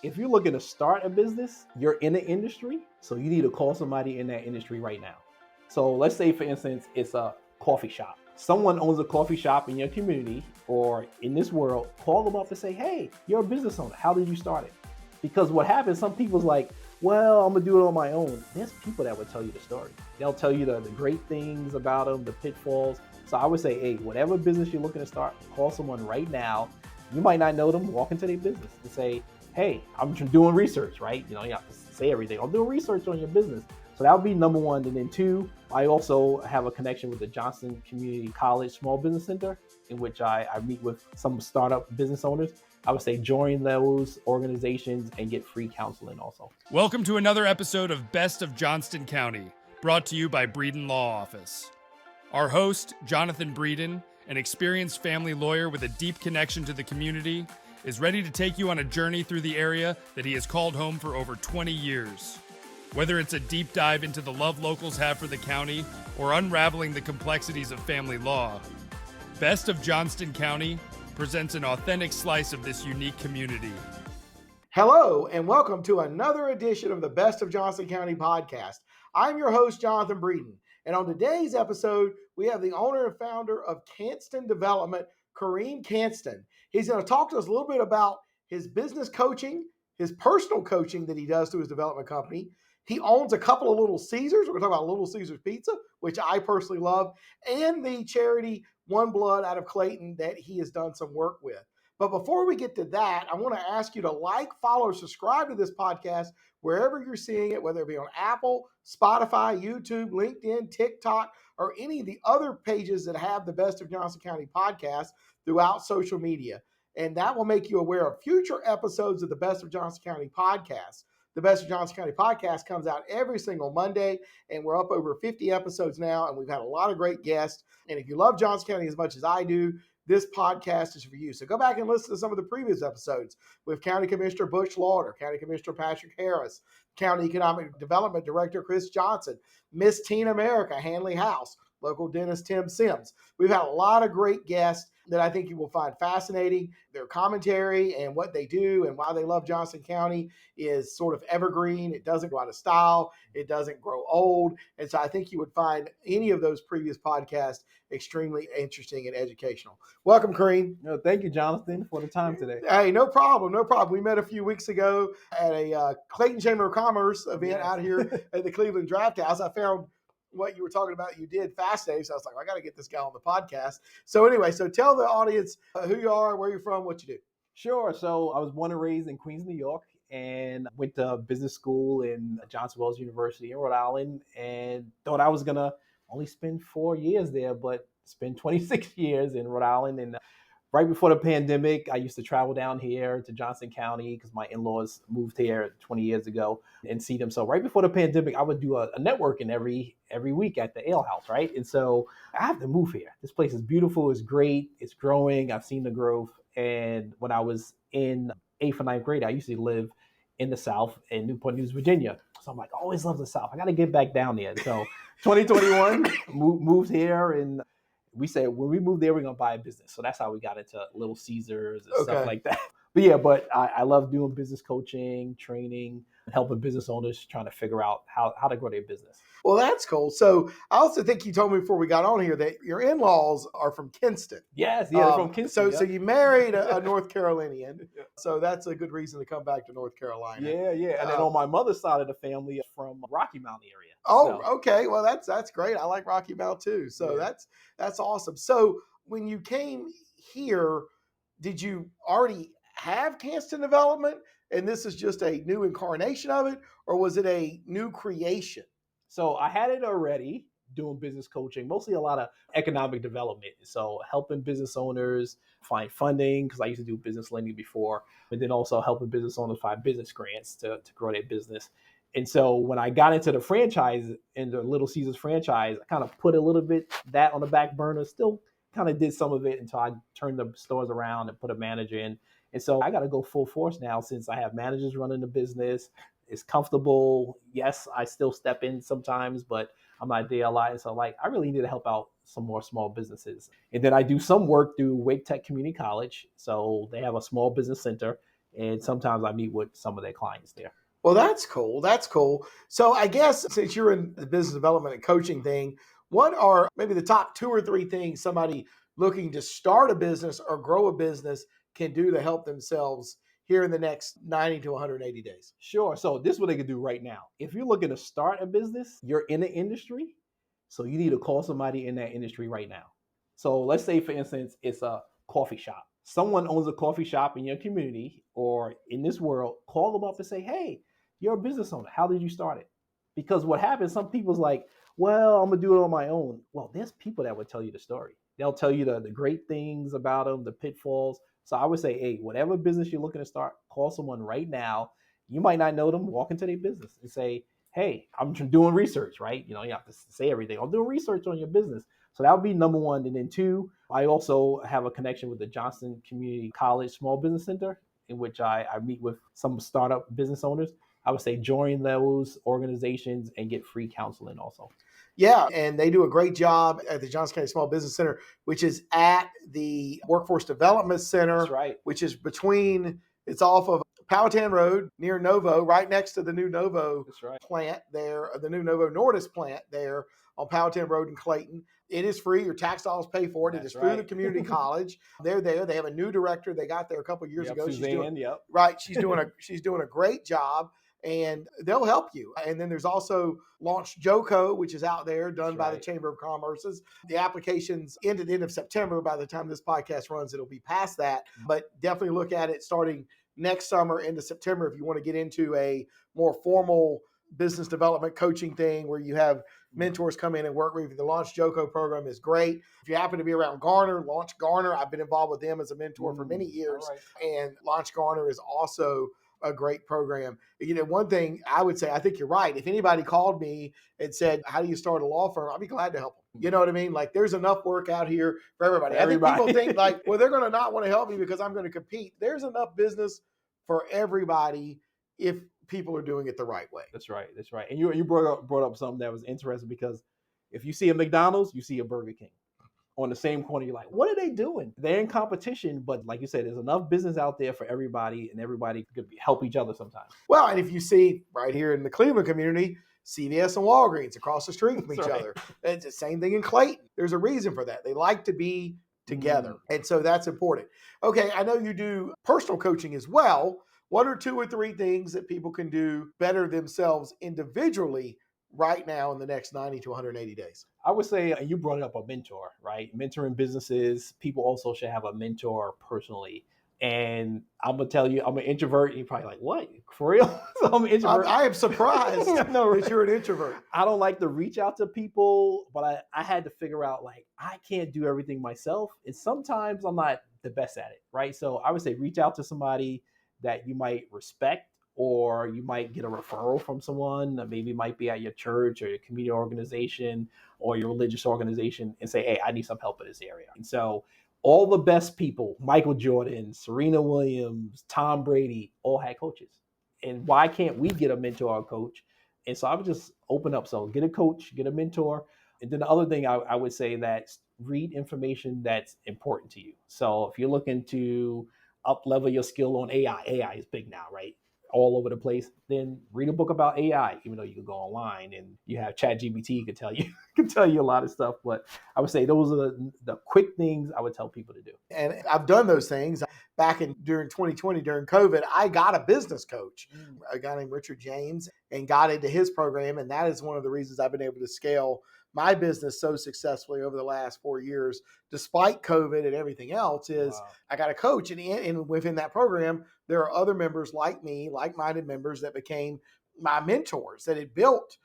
If you're looking to start a business, you're in the industry, so you need to call somebody in that industry right now. So let's say, for instance, it's a coffee shop. Someone owns a coffee shop in your community or in this world, call them up and say, hey, you're a business owner. How did you start it? Because what happens, some people's like, well, I'm gonna do it on my own. There's people that would tell you the story. They'll tell you the great things about them, the pitfalls. So I would say, hey, whatever business you're looking to start, call someone right now. You might not know them, walk into their business and say, hey, I'm doing research, right? You have to say everything. I'm doing research on your business. So that would be number one. And then two, I also have a connection with the Johnston Community College Small Business Center, in which I meet with some startup business owners. I would say join those organizations and get free counseling also. Welcome to another episode of Best of Johnston County, brought to you by Breeden Law Office. Our host, Jonathan Breeden, an experienced family lawyer with a deep connection to the community, is ready to take you on a journey through the area that he has called home for over 20 years. Whether it's a deep dive into the love locals have for the county or unraveling the complexities of family law, Best of Johnston County presents an authentic slice of this unique community. Hello, and welcome to another edition of the Best of Johnston County Podcast. I'm your host, Jonathan Breeden, and on today's episode, we have the owner and founder of Kanston Development, Karriem Kanston. He's going to talk to us a little bit about his business coaching, his personal coaching that he does to his development company. He owns a couple of Little Caesars. We're going to talk about Little Caesars Pizza, which I personally love, and the charity One Blood out of Clayton that he has done some work with. But before we get to that, I want to ask you to like, follow, or subscribe to this podcast wherever you're seeing it, whether it be on Apple, Spotify, YouTube, LinkedIn, TikTok, or any of the other pages that have the Best of Johnston County Podcast throughout social media. And that will make you aware of future episodes of the Best of Johnston County Podcast. The Best of Johnston County Podcast comes out every single Monday, and we're up over 50 episodes now, and we've had a lot of great guests. And if you love Johnston County as much as I do, this podcast is for you. So go back and listen to some of the previous episodes with County Commissioner Butch Lauder, County Commissioner Patrick Harris, County Economic Development Director Chris Johnson, Miss Teen America, Hanley House, local dentist Tim Sims. We've had a lot of great guests that I think you will find fascinating. Their commentary and what they do and why they love Johnston County is sort of evergreen. It doesn't go out of style. It doesn't grow old. And so I think you would find any of those previous podcasts extremely interesting and educational. Welcome, Karriem. No, thank you, Jonathan, for the time today. Hey, no problem. No problem. We met a few weeks ago at a Clayton Chamber of Commerce event out here at the Cleveland Draft House. I found what you were talking about, you did fascinating. So I was like, I got to get this guy on the podcast. So anyway, so tell the audience who you are, where you're from, what you do. Sure. So I was born and raised in Queens, New York, and went to business school in Johnson Wells University in Rhode Island, and thought I was going to only spend 4 years there, but spend 26 years in Rhode Island. And right before the pandemic, I used to travel down here to Johnston County because my in-laws moved here 20 years ago and see them. So right before the pandemic, I would do a networking every week at the ale house, right? And so I have to move here. This place is beautiful. It's great. It's growing. I've seen the growth. And when I was in 8th or 9th grade, I used to live in the South in Newport News, Virginia. So I'm like, I always love the South. I got to get back down there. So 2021, moved here, and we said when we moved there, we're going to buy a business. So that's how we got into Little Caesars and stuff like that. But I love doing business coaching, training, and helping business owners trying to figure out how to grow their business. Well, that's cool. So I also think you told me before we got on here that your in-laws are from Kinston. Yes, they're from Kinston. So you married a North Carolinian. So that's a good reason to come back to North Carolina. Yeah. And then on my mother's side of the family, from Rocky Mountain area. Okay. Well, that's great. I like Rocky Mount too. So that's awesome. So when you came here, did you already have Kanston Development, and this is just a new incarnation of it, or was it a new creation? So I had it already doing business coaching, mostly a lot of economic development. So helping business owners find funding, because I used to do business lending before, but then also helping business owners find business grants to grow their business. And so when I got into the franchise, in the Little Caesars franchise, I kind of put a little bit that on the back burner, still kind of did some of it until I turned the stores around and put a manager in. And so I got to go full force now since I have managers running the business. It's comfortable. Yes, I still step in sometimes, but I'm not there a lot. And so I really need to help out some more small businesses. And then I do some work through Wake Tech Community College. So they have a small business center And sometimes I meet with some of their clients there. Well, that's cool. That's cool. So I guess since you're in the business development and coaching thing, what are maybe the top 2 or 3 things somebody looking to start a business or grow a business can do to help themselves here in the next 90 to 180 days? Sure. So this is what they can do right now. If you're looking to start a business, you're in the industry, so you need to call somebody in that industry right now. So let's say, for instance, it's a coffee shop. Someone owns a coffee shop in your community or in this world, call them up and say, hey, you're a business owner. How did you start it? Because what happens, some people's like, well, I'm going to do it on my own. Well, there's people that would tell you the story. They'll tell you the great things about them, the pitfalls. So I would say, hey, whatever business you're looking to start, call someone right now. You might not know them, walk into their business and say, hey, I'm doing research, right? You have to say everything. I'm doing research on your business. So that would be number one. And then 2, I also have a connection with the Johnston Community College Small Business Center, in which I meet with some startup business owners. I would say join those organizations and get free counseling also. Yeah, and they do a great job at the Johnston County Small Business Center, which is at the Workforce Development Center. That's right. Which is it's off of Powhatan Road near Novo, right next to the new Novo plant there, the new Novo Nordisk plant there on Powhatan Road in Clayton. It is free. Your tax dollars pay for it. It is through the community college. They're there. They have a new director. They got there a couple of years ago. Suzanne, She's doing a great job. And they'll help you. And then there's also Launch JOCO, which is out there, done by the Chamber of Commerce's. The applications end at the end of September. By the time this podcast runs, it'll be past that. But definitely look at it starting next summer into September if you want to get into a more formal business development coaching thing where you have mentors come in and work with you. The Launch JOCO program is great. If you happen to be around Garner, Launch Garner. I've been involved with them as a mentor for many years. And Launch Garner is also a great program. One thing I would say, I think you're right. If anybody called me and said, how do you start a law firm? I'd be glad to help them. You know what I mean? Like there's enough work out here for everybody. I think people think like, well, they're going to not want to help me because I'm going to compete. There's enough business for everybody if people are doing it the right way. That's right. And you brought up something that was interesting because if you see a McDonald's, you see a Burger King. On the same corner, you're like, what are they doing? They're in competition, but like you said, there's enough business out there for everybody, and everybody could help each other sometimes. Well, and if you see right here in the Cleveland community, CVS and Walgreens across the street from each other. It's the same thing in Clayton. There's a reason for that. They like to be together. And so that's important. Okay, I know you do personal coaching as well. What are 2 or 3 things that people can do better themselves individually right now in the next 90 to 180 days? I would say, you brought up a mentor, right? Mentoring businesses. People also should have a mentor personally. And I'm going to tell you, I'm an introvert. You're probably like, what? For real? So I'm an introvert. I am surprised that you're an introvert. I don't like to reach out to people, but I had to figure out, like, I can't do everything myself. And sometimes I'm not the best at it, right? So I would say reach out to somebody that you might respect, or you might get a referral from someone that maybe might be at your church or your community organization or your religious organization, and say, hey, I need some help in this area. And so all the best people, Michael Jordan, Serena Williams, Tom Brady, all had coaches. And why can't we get a mentor or coach? And so I would just open up. So get a coach, get a mentor. And then the other thing I would say, that read information that's important to you. So if you're looking to up level your skill on AI is big now, right? All over the place, then read a book about AI, even though you can go online and you have ChatGPT can tell you a lot of stuff. But I would say those are the quick things I would tell people to do. And I've done those things. Back during 2020, during COVID, I got a business coach, a guy named Richard James, and got into his program. And that is one of the reasons I've been able to scale my business so successfully over the last 4 years, despite COVID and everything else, is I got a coach. And within that program, there are other members like me, like-minded members that became my mentors that had built,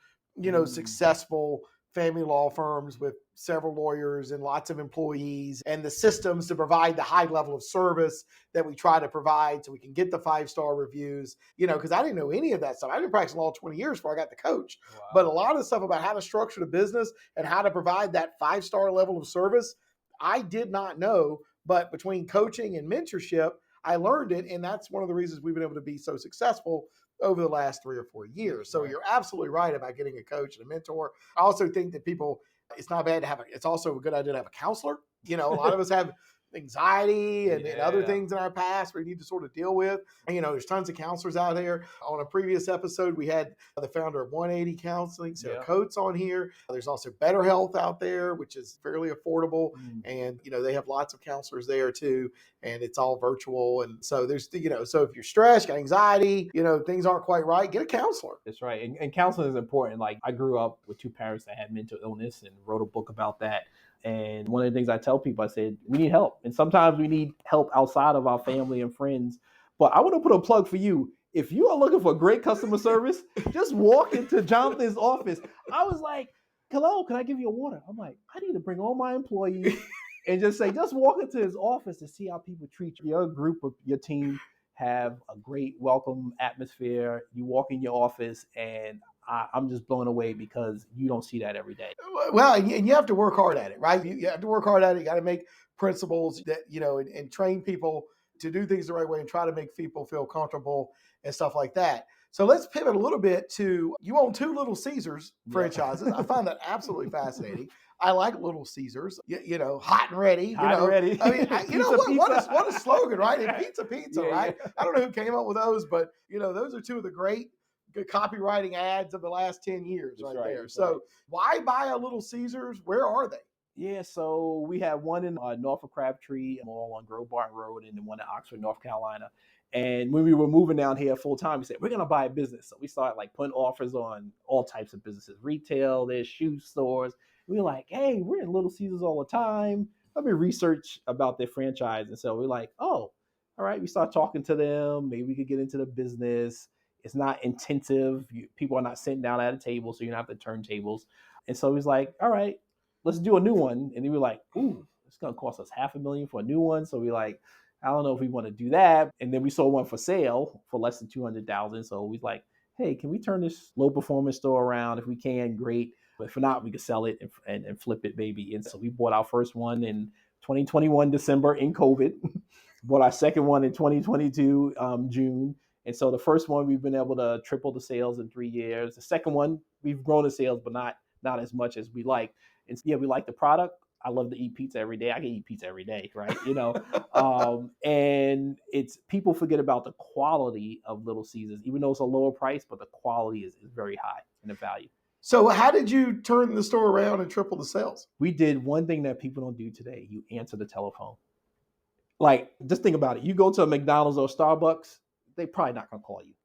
successful family law firms with several lawyers and lots of employees, and the systems to provide the high level of service that we try to provide so we can get the 5-star reviews, because I didn't know any of that stuff. I didn't practice law 20 years before I got the coach. Wow. But a lot of the stuff about how to structure the business and how to provide that 5-star level of service, I did not know. But between coaching and mentorship, I learned it. And that's one of the reasons we've been able to be so successful over the last 3 or 4 years. So You're absolutely right about getting a coach and a mentor. I also think that it's not bad to have it's also a good idea to have a counselor. A lot of us have anxiety and other Yeah. things in our past we need to sort of deal with. And, there's tons of counselors out there. On a previous episode, we had the founder of 180 Counseling, Sarah Coates, on here. There's also Better Health out there, which is fairly affordable. And, they have lots of counselors there too. And it's all virtual. And so there's, so if you're stressed, got anxiety, things aren't quite right, get a counselor. That's right. And counseling is important. Like, I grew up with two parents that had mental illness and wrote a book about that. And one of the things I tell people, I said, we need help. And sometimes we need help outside of our family and friends. But I want to put a plug for you. If you are looking for great customer service, just walk into Jonathan's office. I was like, hello, can I give you a water? I'm like, I need to bring all my employees and just walk into his office to see how people treat you. Your group of your team have a great welcome atmosphere. You walk in your office and I'm just blown away because you don't see that every day. Well, and you have to work hard at it, right? You have to work hard at it. You got to make principles that, and train people to do things the right way and try to make people feel comfortable and stuff like that. So let's pivot a little bit to, you own 2 Little Caesars franchises. I find that absolutely fascinating. I like Little Caesars, hot and ready. Hot and ready. I mean, what a slogan, right? And pizza, right? Yeah. I don't know who came up with those, but those are 2 of the great copywriting ads of the last 10 years right there. So why buy a Little Caesars? Where are they? Yeah, so we have one in Norfolk Crabtree, all on Grove Barton Road, and then one in Oxford, North Carolina. And when we were moving down here full time, we said, we're going to buy a business. So we started putting offers on all types of businesses, retail, there's shoe stores. We were like, hey, we're in Little Caesars all the time. Let me research about their franchise. And so we're like, oh, all right. We start talking to them. Maybe we could get into the business. It's not intensive. People are not sitting down at a table, so you don't have to turn tables. And so he's like, all right, let's do a new one. And we were like, ooh, it's going to cost us $500,000 for a new one. So we like, I don't know if we want to do that. And then we saw one for sale for less than $200,000. So we like, hey, can we turn this low performance store around? If we can, great. But if not, we could sell it and flip it maybe. And so we bought our first one in 2021, December, in COVID. Bought our second one in 2022, June. And so the first one, we've been able to triple the sales in 3 years. The second one, we've grown the sales, but not as much as we like. And yeah, we like the product. I love to eat pizza every day. I can eat pizza every day, right? And it's, people forget about the quality of Little Caesars, even though it's a lower price, but the quality is very high in the value. So how did you turn the store around and triple the sales? We did one thing that people don't do today. You answer the telephone. Like, just think about it. You go to a McDonald's or Starbucks, they probably not going to call you.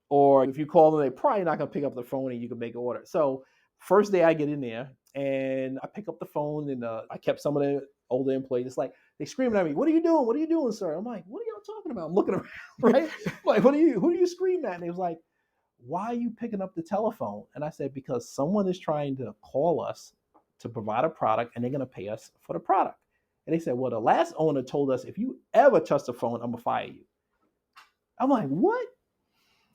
Or if you call them, they probably not going to pick up the phone and you can make an order. So first day I get in there and I pick up the phone and I kept some of the older employees. It's like, they screaming at me, what are you doing? What are you doing, sir? I'm like, what are y'all talking about? I'm looking around, right? Like, who are you screaming at? And they was like, why are you picking up the telephone? And I said, because someone is trying to call us to provide a product and they're going to pay us for the product. And they said, well, the last owner told us, if you ever touch the phone, I'm going to fire you. I'm like, what?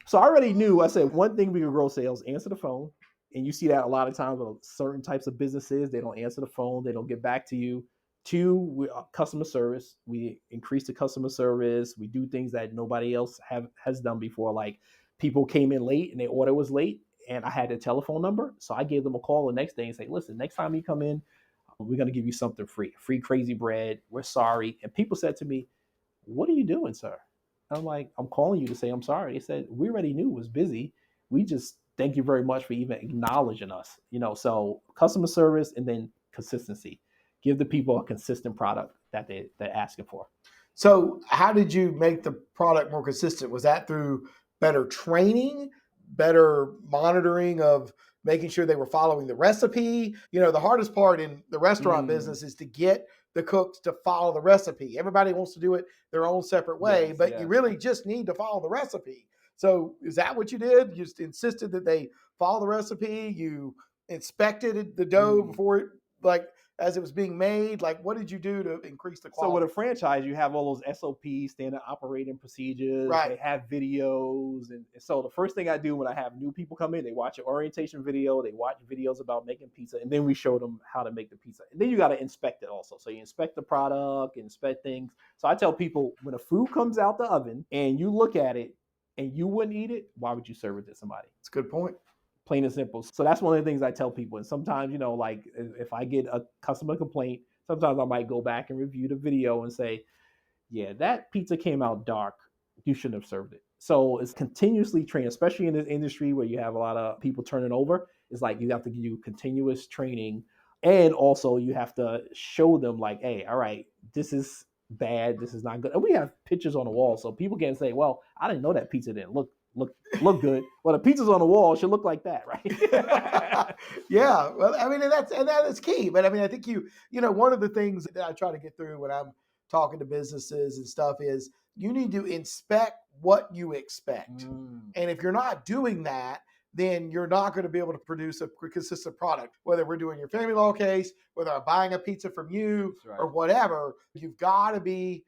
So I already knew. I said, one thing we could grow sales, answer the phone. And you see that a lot of times with certain types of businesses. They don't answer the phone. They don't get back to you. 2, customer service. We increase the customer service. We do things that nobody else has done before. Like, people came in late and their order was late and I had their telephone number. So I gave them a call the next day and say, listen, next time you come in, we're going to give you something free crazy bread. We're sorry. And people said to me, what are you doing, sir? And I'm like, I'm calling you to say I'm sorry. They said, we already knew it was busy. We just thank you very much for even acknowledging us. So customer service and then consistency. Give the people a consistent product that they're asking for. So how did you make the product more consistent? Was that through better training, better monitoring of making sure they were following the recipe? The hardest part in the restaurant business is to get the cooks to follow the recipe. Everybody wants to do it their own separate way, but you really just need to follow the recipe. So is that what you did? You just insisted that they follow the recipe? You inspected the dough before it, as it was being made? Like, what did you do to increase the quality? So with a franchise, you have all those SOPs, standard operating procedures. Right. They have videos. And so the first thing I do when I have new people come in, they watch an orientation video. They watch videos about making pizza. And then we show them how to make the pizza. And then you got to inspect it also. So you inspect the product, inspect things. So I tell people, when a food comes out the oven and you look at it and you wouldn't eat it, why would you serve it to somebody? It's a good point. Plain and simple. So that's one of the things I tell people. And sometimes, if I get a customer complaint, sometimes I might go back and review the video and say, yeah, that pizza came out dark. You shouldn't have served it. So it's continuously training, especially in this industry where you have a lot of people turning over. It's like you have to do continuous training. And also you have to show them like, hey, all right, this is bad. This is not good. And we have pictures on the wall. So people can say, well, I didn't know that pizza didn't look good. Well, the pizza's on the wall should look like that, right? Yeah. Well, I mean, that is key. But I mean, I think one of the things that I try to get through when I'm talking to businesses and stuff is you need to inspect what you expect. And if you're not doing that, then you're not going to be able to produce a consistent product. Whether we're doing your family law case, whether I'm buying a pizza from you or whatever, you've got to be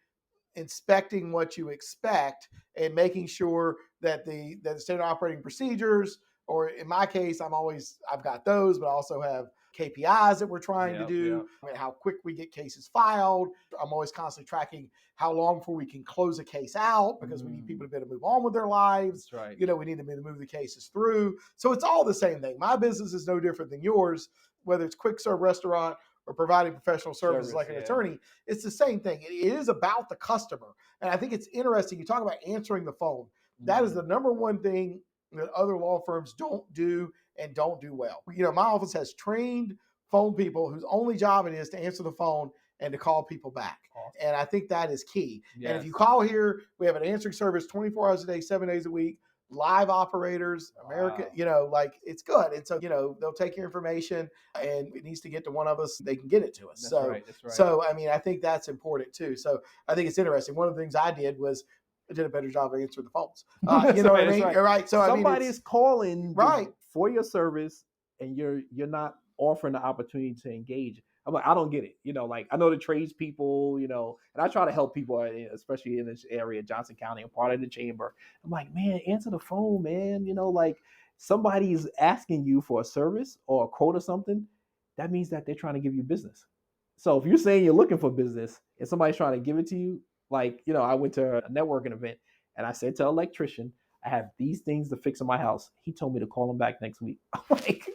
inspecting what you expect and making sure that the standard operating procedures, or in my case, I've got those, but I also have KPIs that we're trying to do, how quick we get cases filed. I'm always constantly tracking how long before we can close a case out, because we need people to be able to move on with their lives. That's right. We need to be able to move the cases through. So it's all the same thing. My business is no different than yours, whether it's quick serve restaurant or providing professional services like an attorney. It's the same thing. It is about the customer. And I think it's interesting. You talk about answering the phone. That is the number one thing that other law firms don't do and don't do well. My office has trained phone people whose only job it is to answer the phone and to call people back. Awesome. And I think that is key. Yes. And if you call here, we have an answering service 24 hours a day, 7 days a week, live operators, America, it's good. And so, they'll take your information, and it needs to get to one of us. They can get it to us. That's right. So, I mean, I think that's important too. So I think it's interesting. One of the things I did was I did a better job of answering the phones. You know what I mean? Right. So somebody's calling for your service, and you're not offering the opportunity to engage. I'm like, I don't get it. I know the tradespeople, and I try to help people, especially in this area, Johnston County. I'm part of the chamber. I'm like, man, answer the phone, man. Somebody's asking you for a service or a quote or something. That means that they're trying to give you business. So if you're saying you're looking for business and somebody's trying to give it to you, I went to a networking event and I said to an electrician, I have these things to fix in my house. He told me to call him back next week. I'm like,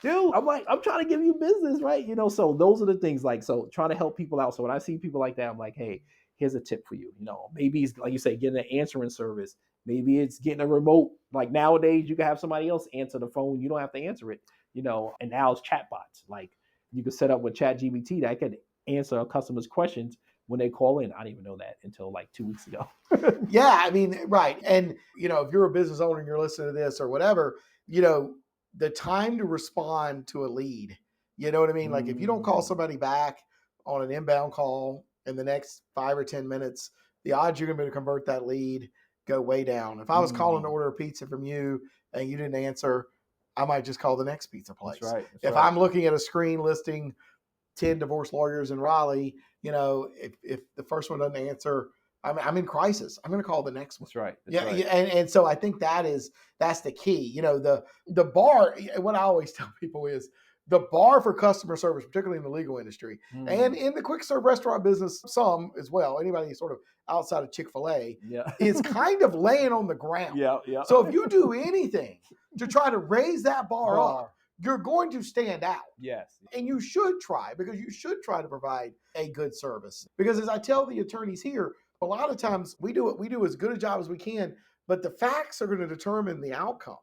dude, I'm trying to give you business, right? So those are the things, so trying to help people out. So when I see people like that, I'm like, hey, here's a tip for you. Maybe it's, like you say, getting an answering service. Maybe it's getting a remote. Like nowadays, you can have somebody else answer the phone. You don't have to answer it, and now it's chatbots. Like you can set up with ChatGPT that can answer a customer's questions when they call in. I didn't even know that until 2 weeks ago. Yeah, I mean, right. And, if you're a business owner and you're listening to this or whatever, the time to respond to a lead, you know what I mean? Like if you don't call somebody back on an inbound call in the next 5 or 10 minutes, the odds you're going to be able to convert that lead go way down. If I was calling to order a pizza from you and you didn't answer, I might just call the next pizza place. That's right. If I'm looking at a screen listing 10 divorce lawyers in Raleigh, if the first one doesn't answer, I'm in crisis. I'm going to call the next one. That's right. And so I think that's the key. The bar, what I always tell people is the bar for customer service, particularly in the legal industry and in the quick serve restaurant business, some as well, anybody sort of outside of Chick-fil-A is kind of laying on the ground. So if you do anything to try to raise that bar up, you're going to stand out. Yes. And you should try, because you should try to provide a good service. Because as I tell the attorneys here, a lot of times we do as good a job as we can, but the facts are going to determine the outcome.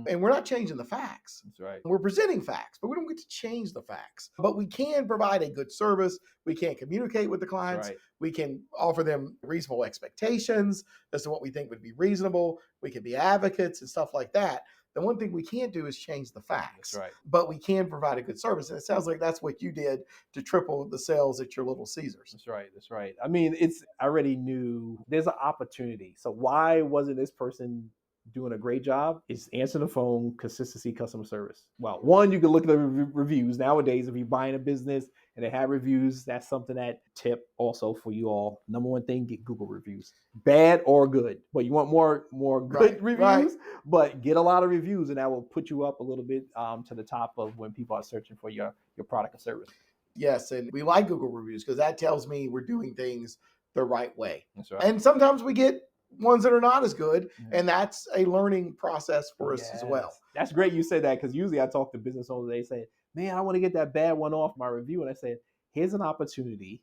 And we're not changing the facts. That's right. We're presenting facts, but we don't get to change the facts. But we can provide a good service. We can communicate with the clients. Right. We can offer them reasonable expectations as to what we think would be reasonable. We can be advocates and stuff like that. The one thing we can't do is change the facts. That's right. But we can provide a good service. And it sounds like that's what you did to triple the sales at your Little Caesars. That's right. I mean, I already knew there's an opportunity. So why wasn't this person doing a great job? It's answering the phone, consistency, customer service. Well, one, you can look at the reviews. Nowadays, if you're buying a business and they have reviews, that's something that tip also for you all. Number one thing, get Google reviews. Bad or good. But you want more good reviews, but get a lot of reviews, and that will put you up a little bit to the top of when people are searching for your product or service. Yes, and we like Google reviews because that tells me we're doing things the right way. That's right. And sometimes we get ones that are not as good, and that's a learning process for us as well. That's great you say that, because usually I talk to business owners, they say, man, I want to get that bad one off my review. And I say, here's an opportunity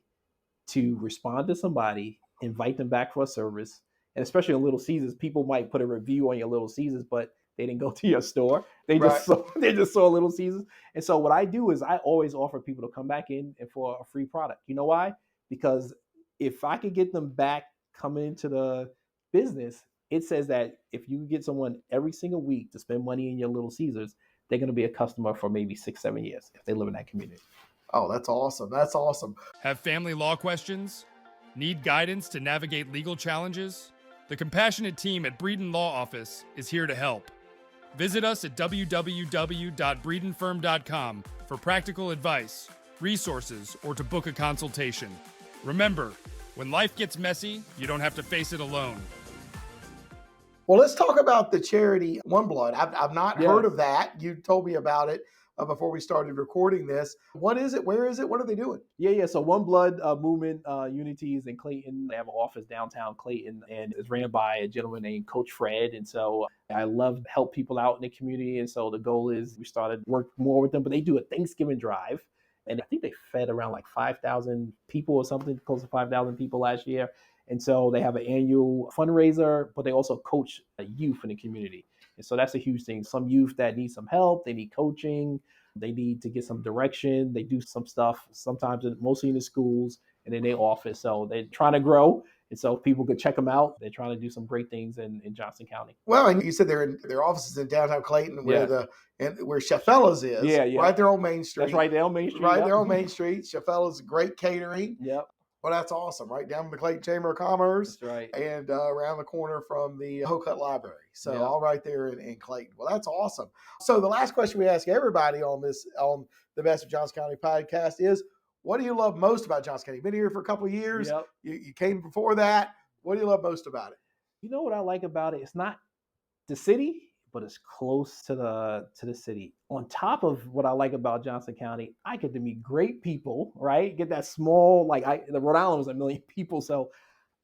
to respond to somebody, invite them back for a service. And especially on Little Caesars, people might put a review on your Little Caesars, but they didn't go to your store. They just saw Little Caesars. And so what I do is I always offer people to come back in and for a free product. You know why? Because if I could get them back coming into the business, it says that if you get someone every single week to spend money in your Little Caesars, they're going to be a customer for maybe 6-7 years if they live in that community. Oh, that's awesome. That's awesome. Have family law questions? Need guidance to navigate legal challenges? The compassionate team at Breeden Law Office is here to help. Visit us at www.breedenfirm.com for practical advice, resources, or to book a consultation. Remember, when life gets messy, you don't have to face it alone. Well, let's talk about the charity One Blood. I've not heard of that. You told me about it before we started recording this. What is it? Where is it? What are they doing? Yeah. So One Blood Movement Unity is in Clayton. They have an office downtown Clayton, and it's ran by a gentleman named Coach Fred. And so I love to help people out in the community. And so the goal is we started work more with them, but they do a Thanksgiving drive. And I think they fed around like 5,000 people or something, close to 5,000 people last year. And so they have an annual fundraiser, but they also coach youth in the community. And so that's a huge thing. Some youth that need some help, they need coaching, they need to get some direction. They do some stuff, sometimes mostly in the schools and in their office. So they're trying to grow. And so people could check them out. They're trying to do some great things in Johnston County. Well, and you said their offices in downtown Clayton where where Chefella's is. Yeah. Right there on Main Street. That's right there on Main Street. Right there on Main Street. Chefella's great catering. Yep. Well, that's awesome. Right down in the Clayton Chamber of Commerce. That's right. And around the corner from the Hocutt Library. So all right there in Clayton. Well, that's awesome. So the last question we ask everybody on the Best of Johnston County podcast is, what do you love most about Johnston County? You've been here for a couple of years. Yep. You came before that. What do you love most about it? You know what I like about it? It's not the city, but it's close to the city. On top of what I like about Johnston County, I get to meet great people, right? Get that small, the Rhode Island was 1 million people, so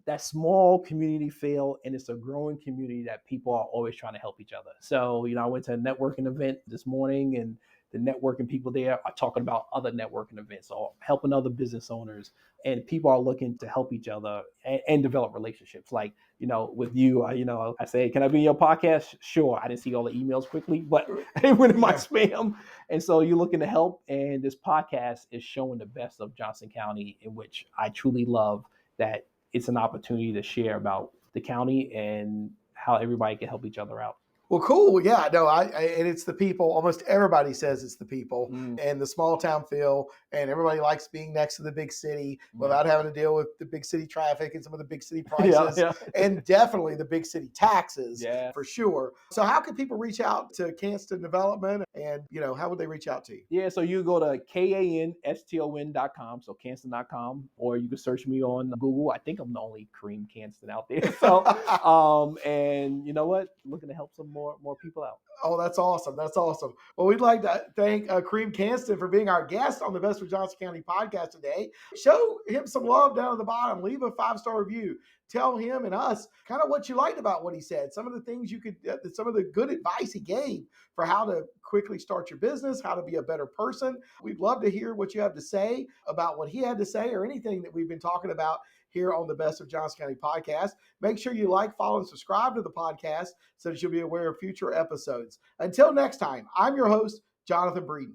that small community feel, and it's a growing community that people are always trying to help each other. So, I went to a networking event this morning, and the networking people there are talking about other networking events or helping other business owners, and people are looking to help each other and develop relationships. Like, with you, I say, can I be in your podcast? Sure. I didn't see all the emails quickly, but it went in my spam. And so you're looking to help. And this podcast is showing the best of Johnston County, in which I truly love that it's an opportunity to share about the county and how everybody can help each other out. Well, cool. Yeah, no, and it's the people. Almost everybody says it's the people and the small town feel, and everybody likes being next to the big city without having to deal with the big city traffic and some of the big city prices and definitely the big city taxes for sure. So how can people reach out to Kanston Development, and how would they reach out to you? Yeah, so you go to kanston.com, so Kanston.com, or you can search me on Google. I think I'm the only Karriem Kanston out there. So, and you know what? Looking to help some more people out. Oh, that's awesome. That's awesome. Well, we'd like to thank Karriem Kanston for being our guest on the Best of Johnston County podcast today. Show him some love down at the bottom. Leave a 5-star review. Tell him and us kind of what you liked about what he said. Some of the things some of the good advice he gave for how to quickly start your business, how to be a better person. We'd love to hear what you have to say about what he had to say or anything that we've been talking about here on the Best of Johnston County podcast. Make sure you like, follow, and subscribe to the podcast so that you'll be aware of future episodes. Until next time, I'm your host, Jonathan Breeden.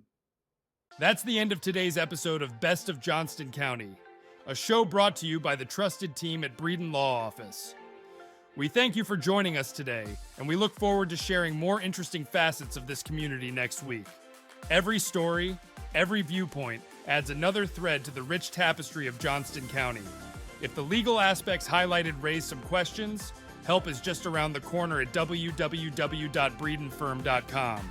That's the end of today's episode of Best of Johnston County, a show brought to you by the trusted team at Breeden Law Office. We thank you for joining us today, and we look forward to sharing more interesting facets of this community next week. Every story, every viewpoint adds another thread to the rich tapestry of Johnston County. If the legal aspects highlighted raise some questions, help is just around the corner at www.breedenfirm.com.